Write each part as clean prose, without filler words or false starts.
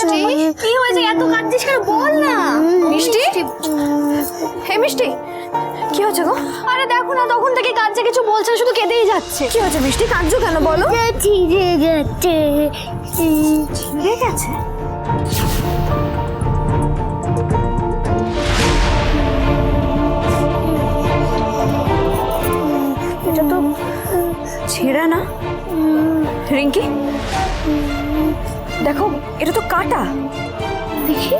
মিষ্টি কি হয়েছে এত কাঁদছিস কেন বল না মিষ্টি হে মিষ্টি কি হয়েছে গো আরে দেখো না তখন থেকে কাঁদছে কিছু বলছে না, শুধু কেঁদেই যাচ্ছে কি হয়েছে মিষ্টি কাঁদছো কেন বলো ছিঁড়ে গেছে ছিঁড়ে গেছে এটা তো ছেঁড়া না রিঙ্কি দেখো এটা তো কাটা দেখি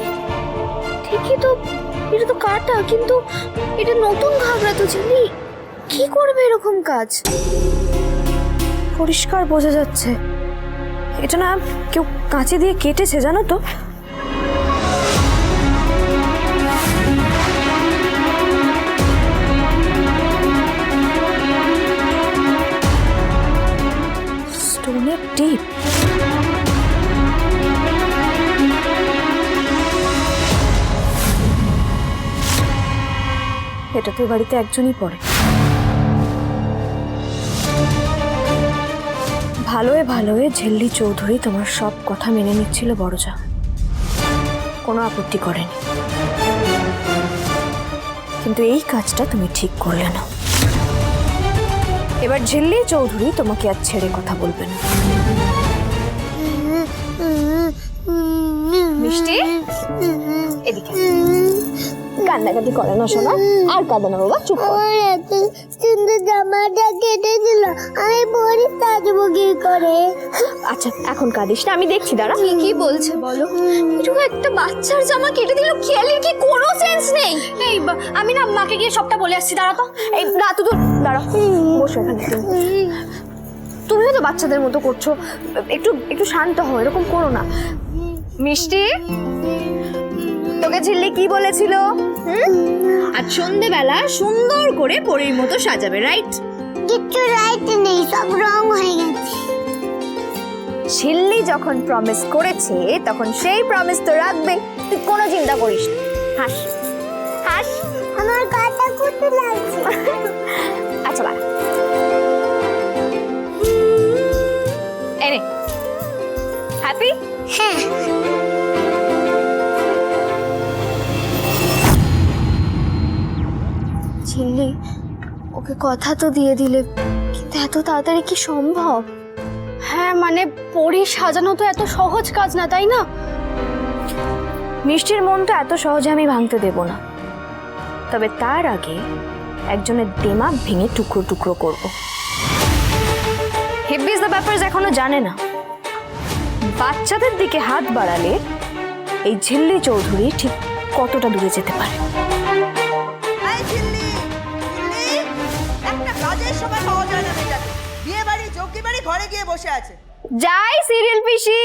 ঠিকই তো এটা তো কাটা কিন্তু এটা নতুন ঘাগরা তো ছিলি কি করবে এরকম কাজ পরিষ্কার বোঝা যাচ্ছে এটা না কেউ কাঁচি দিয়ে কেটেছে জানো তো স্টোনের টিপ এটা তো বাড়িতে একজনই পড়ে ভালোয় ভালোয় ঝিল্লি চৌধুরী তোমার সব কথা মেনে নিচ্ছিল বড়জা কোনো আপত্তি করেনি কিন্তু এই কাজটা তুমি ঠিক করলে না এবার ঝিল্লি চৌধুরী তোমাকে আর ছেড়ে কথা বলবে না মিষ্টি এদিকে কান্নাকাটি করে না শোনা আর কাঁদে না বাবা চুপ কর এত সুন্দর জামাটা কেটে দিল আমি পরে সাজবো কি করে আচ্ছা এখন কাঁদিস না আমি দেখছি দাঁড়া কি বলছে বলো এটুকু একটা বাচ্চার জামা কেটে দিল খেয়ালের কি কোনো সেন্স নেই এই আমি না মাকে গিয়ে সবটা বলে আসছি দাঁড়া তো এই না তো দাঁড়া বসো এখানে তুমিও তো বাচ্চাদের মতো করছো একটু একটু শান্ত হও এরকম করো না মিষ্টি তোকে ঝিল্লি কি বলেছিল আজ সন্ধ্যেবেলা সুন্দর করে পরীর মতো সাজাবে রাইট কিছু রাইট নেই সব রং হয়ে গেছে ঝিল্লি যখন প্রমিস করেছে তখন সেই প্রমিস তো রাখবে তুই কোনো চিন্তা করিস না হাস হাস আমার গাটা কুটু লাগছে আচ্ছা বা এনে হ্যাপি হ্যাঁ ঝিল্লি ওকে কথা তো দিয়ে দিলে কিন্তু এত তাড়াতাড়ি কি সম্ভব হ্যাঁ মানে পরি সাজানো তো এত সহজ কাজ না তাই না মিষ্টির মনটা এত সহজে আমি ভাঙতে দেব না তবে তার আগে একজনের দিমাগ ভেঙে টুকরো টুকরো করব হিব্বিস দ্য ব্যাপারস এখনো জানে না বাচ্চাদের দিকে হাত বাড়ালে এই ঝিল্লি চৌধুরী ঠিক কতটা দূরে যেতে পারে ঘরে গিয়ে বসে আছে যাই সিরিয়াল পিসি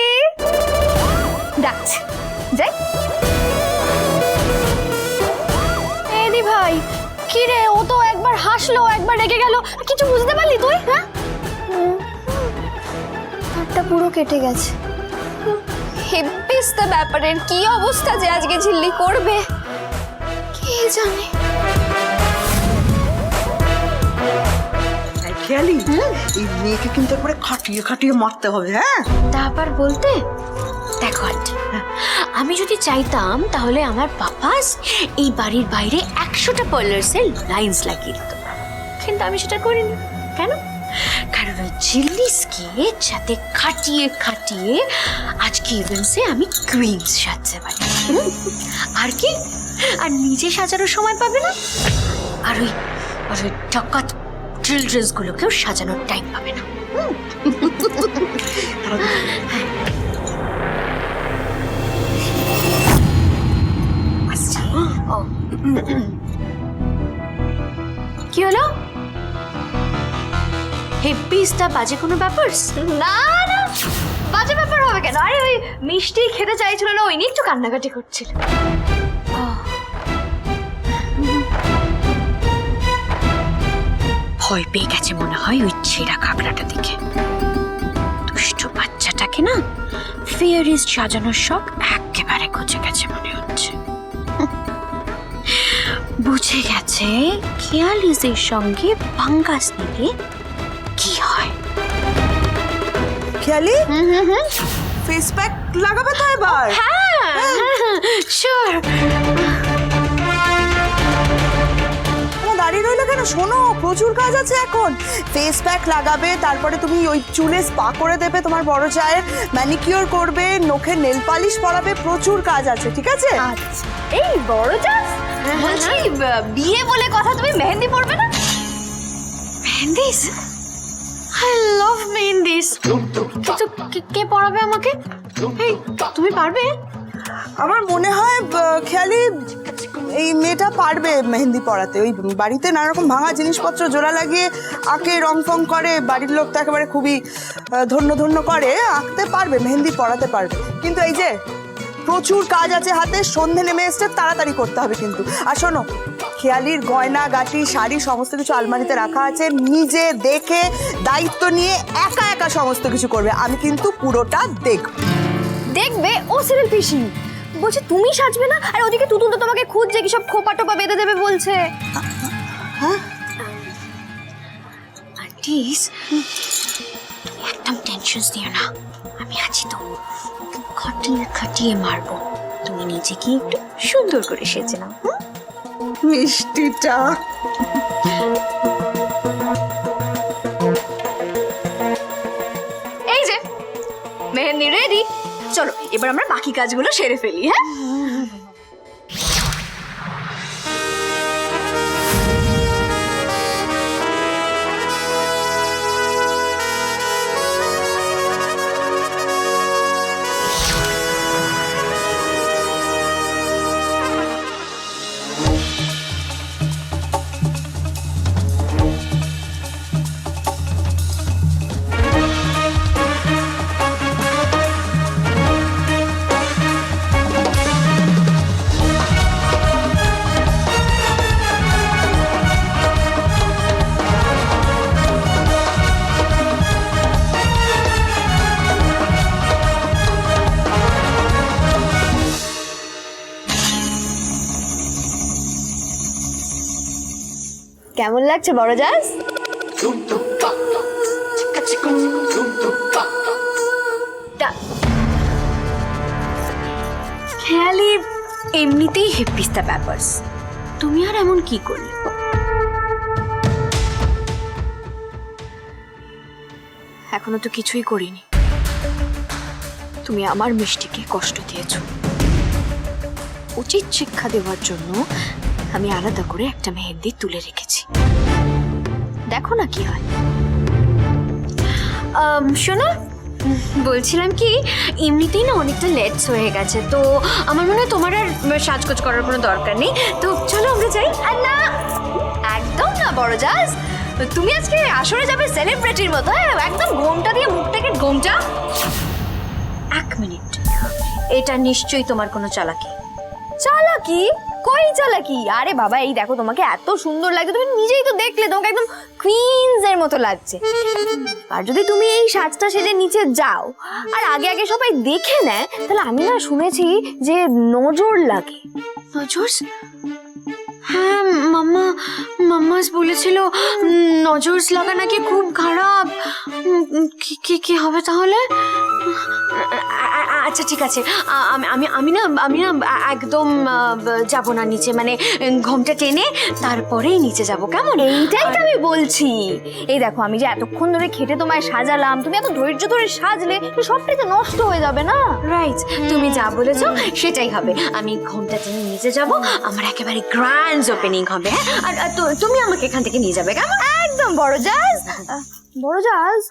ডাকছে যাই এদি ভাই কি রে ও তো একবার হাসলো একবার রেগে গেল কিছু বুঝতে পারলি তুই হ্যাঁ হাতটা পুরো কেটে গেছে হেব্বিস দ্য ব্যাপারের কি অবস্থা যে আজকে ঝিল্লি করবে কে জানে খেয়ালি এই মেয়েকে কিন্তু একবারে খাটিয়ে খাটিয়ে মারতে হবে হ্যাঁ তারপর বলতে দেখো আন্টি আমি যদি চাইতাম তাহলে আমার পাপাস এই বাড়ির বাইরে 100টা পার্লার্সের লাইন্স লাগিয়ে দিত কিন্তু আমি সেটা করিনি কেন কারণ ওই ঝিল্লিসকে যাতে খাটিয়ে খাটিয়ে আজকে ইভেন্টসে আমি কুইন্স সাজতে পারি আর কি আর নিজে সাজানোর সময় পাবে না আর ওই ডাকাত চিলড্রেন্সগুলোকেও সাজানোর টাইম পাবে না কি হলো হেব্বিসটা বাজে কোনো ব্যাপার না না বাজে ব্যাপার হবে কেন আরে ওই মিষ্টি খেতে চাইছিল না ওই নিয়ে একটু কান্নাকাটি করছিল ভয় পেয়ে গেছে মনে হয় ওই ছেঁড়া কাঁকড়াটা দেখে দুষ্ট বাচ্চাটাকে না ফেয়ারিজ সাজানোর শখ একেবারে ঘুচে গেছে মনে হচ্ছে বুঝে গেছে খেয়ালিজের সঙ্গে পাঙ্গাস নিলে কি হয় খেয়ালি ফেস প্যাক লাগাবে তো এবার? হ্যাঁ শিওর। দাঁড়িয়ে রইলে কেন? শোনো, প্রচুর কাজ আছে এখন। ফেস প্যাক লাগাবে, তারপরে তুমি ওই চুলে স্পা করে দেবে, তোমার বড় চায়ের ম্যানিকিওর করবে, নখে নেল পালিশ পরাবে, প্রচুর কাজ আছে, ঠিক আছে? আচ্ছা এই বড় জাস বলছি বিয়ে বলে কথা, তুমি মেহেন্দি পরবে না? Mehendis, I love Mehendis. কিন্তু কে পড়াবে আমাকে? এই তুমি পারবে? আমার মনে হয় খেয়ালি এই মেয়েটা পারবে মেহেন্দি পরাতে। ওই বাড়িতে নানা রকম ভাঙা জিনিসপত্র জোড়া লাগিয়ে আঁকে, রং ফং করে, বাড়ির লোক তো একেবারে খুবই ধন্য ধন্য করে, আঁকতে পারবে, মেহেন্দি পরাতে পারবে। কিন্তু এই যে প্রচুর কাজ আছে হাতে, সন্ধে নেমে এসছে, তাড়াতাড়ি করতে হবে কিন্তু। আর শোনো, খেয়ালির গয়না গাটি শাড়ি সমস্ত কিছু আলমারিতে রাখা আছে, নিজে দেখে দায়িত্ব নিয়ে একা একা সমস্ত কিছু করবে। আমি কিন্তু পুরোটা দেখবে ও সিরিয়াল পিসি বলছে তুমি সাজবে না, আর ওদিকে তুতুল তো তোমাকে খুঁজছে, কি সব খোপা টোপা বেঁধে দেবে বলছে। আন্টিস, একদম টেনশন নিও না, আমি আছি তো। খাটিয়ে খাটিয়ে মারবো, তুমি নিজে কি একটু সুন্দর করে সেজে নাও। মিষ্টিটা। এই যে মেহেন্দি রেডি, চলো এবার আমরা বাকি কাজগুলো সেরে ফেলি। হ্যাঁ কেমন লাগছে বড় জাস? খেয়ালি এমনিতেই হেপ্পিস্তা ব্যাপারস, তুমি আর এমন কি করলে? এখনো তো কিছুই করিনি, তুমি আমার মিষ্টিকে কষ্ট দিয়েছো। উচিত শিক্ষা দেওয়ার জন্য আমি আলাদা করে একটা মেহেন্দি তুলে রেখেছি, দেখো না কি হয়। শোনো, বলছিলাম কি, এমনিতেই না অনেকটা লেটস হয়ে গেছে, তো আমার মনে হয় তোমার আর সাজগোজ করার কোনো দরকার নেই, তো চলো আমরা যাই। আর না, একদম না বড় জাস, তুমি আজকে আসরে যাবে সেলিব্রিটির মতো। হ্যাঁ একদম ঘোমটা দিয়ে মুখটাকে ঘোমটা। এক মিনিট, এটা নিশ্চয়ই তোমার কোনো চালাকি। চালাকি? কই চালাকি? আরে বাবা এই দেখো, তোমাকে এত সুন্দর লাগছে, তুমি নিজেই তো দেখলে, তোমাকে একদম কুইনস এর মতো লাগছে। আর যদি তুমি এই সাজটা সেজে নিচে যাও আর আগে আগে সবাই দেখে নেয়, তাহলে আমি না শুনেছি যে নজর লাগে। নজর? হ্যাঁ, মাম্মাস বলেছিল নজর লাগা নাকি খুব খারাপ। কি হবে তাহলে? আচ্ছা ঠিক আছে, আমি না একদম যাব না নিচে, মানে ঘোমটা টেনে তারপরেই নিচে যাব, কেমন? এইটাই তো আমি বলছি। এই দেখো, আমি যে এতক্ষণ ধরে খেটে তোমায় সাজালাম, তুমি এত ধৈর্য ধরে সাজলে, সবটাই তো নষ্ট হয়ে যাবে না। রাইট, তুমি যা বলেছো সেটাই হবে। আমি ঘোমটা টেনে নিচে যাব, আমার একেবারে গ্র্যান্ড ওপেনিং হবে। হ্যাঁ, আর তুমি আমাকে এখান থেকে নিয়ে যাবে, কেমন? একদম বড় জাজ। বড় জাজ,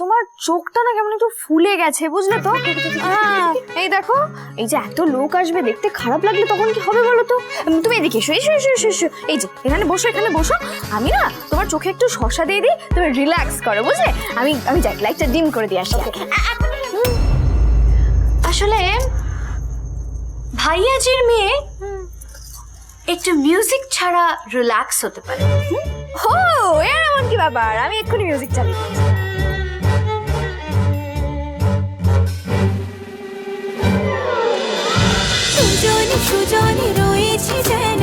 তোমার চোখটা না কেমন একটু ফুলে গেছে, বুঝলে তো? এই দেখো, এই যে এত লোক আসবে, দেখতে খারাপ লাগলে তখন কি হবে বলো তো? তুমি এদিকে এসো, এসো এসো এসো এসো, এই যে এখানে বসো, এখানে বসো। আমি না তোমার চোখে একটু শসা দিয়ে দিই, তুমি রিল্যাক্স করো, বুঝলে? আমি যাই, লাইটটা ডিম করে দিয়ে আসি। আসলে ভাইয়াজির মেয়ে একটু মিউজিক ছাড়া রিল্যাক্স হতে পারে। ও এমন কি ব্যাপার? আমি এক্ষুনি মিউজিক চালিয়ে দিচ্ছি। সুজনে সুজনে রয়েছে যেন